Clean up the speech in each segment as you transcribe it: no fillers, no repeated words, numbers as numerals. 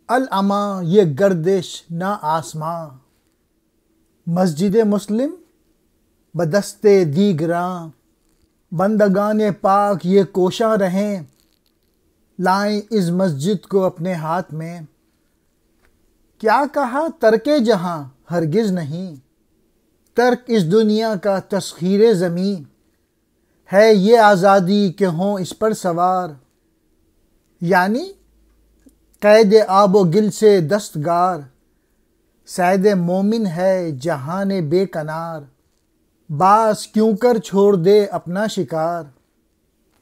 العما یہ گردش نہ آسماں، مسجد مسلم بدست دیگراں، بندگان پاک یہ کوشاں رہیں، لائیں اس مسجد کو اپنے ہاتھ میں۔ کیا کہا ترک جہاں ہرگز نہیں، ترک اس دنیا کا تسخیر زمیں، ہے یہ آزادی کہ ہوں اس پر سوار، یعنی قید آب و گل سے دستگار، صید مومن ہے جہان بے کنار، باز کیوں کر چھوڑ دے اپنا شکار،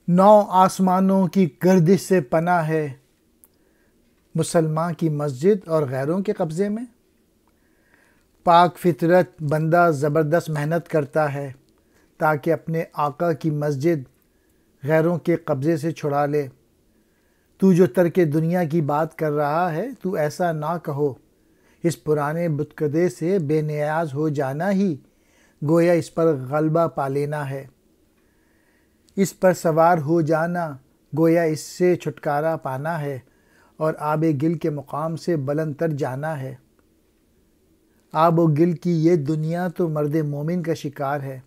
نو آسمانوں کی گردش سے پناہ ہے، مسلمان کی مسجد اور غیروں کے قبضے میں۔ پاک فطرت بندہ زبردست محنت کرتا ہے تاکہ اپنے آقا کی مسجد غیروں کے قبضے سے چھڑا لے۔ تو جو ترک دنیا کی بات کر رہا ہے، تو ایسا نہ کہو، اس پرانے بتکدے سے بے نیاز ہو جانا ہی گویا اس پر غلبہ پا لینا ہے، اس پر سوار ہو جانا گویا اس سے چھٹکارا پانا ہے اور آب گل کے مقام سے بلند تر جانا ہے۔ آب و گل کی یہ دنیا تو مرد مومن کا شکار ہے،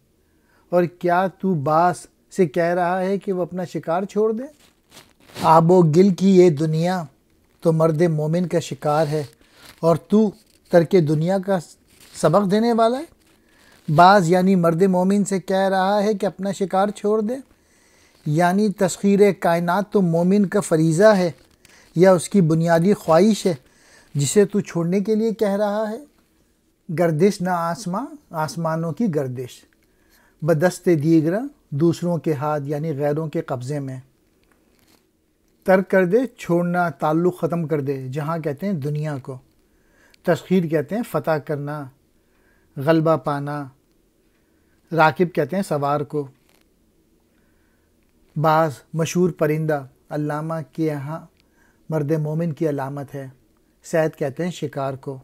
اور کیا تو باس سے کہہ رہا ہے کہ وہ اپنا شکار چھوڑ دے؟ آب و گل کی یہ دنیا تو مرد مومن کا شکار ہے، اور تو ترک دنیا کا سبق دینے والا ہے؟ باز یعنی مرد مومن سے کہہ رہا ہے کہ اپنا شکار چھوڑ دے، یعنی تسخیر کائنات تو مومن کا فریضہ ہے یا اس کی بنیادی خواہش ہے جسے تو چھوڑنے کے لیے کہہ رہا ہے؟ گردش نہ آسماں، آسمانوں کی گردش، بدست دیگراں، دوسروں کے ہاتھ یعنی غیروں کے قبضے میں۔ ترک کر دے، چھوڑنا، تعلق ختم کر دے، جہاں کہتے ہیں دنیا کو، تسخیر کہتے ہیں فتح کرنا، غلبہ پانا، راکب کہتے ہیں سوار کو۔ باز مشہور پرندہ علامہ کے یہاں مرد مومن کی علامت ہے، صید کہتے ہیں شکار کو۔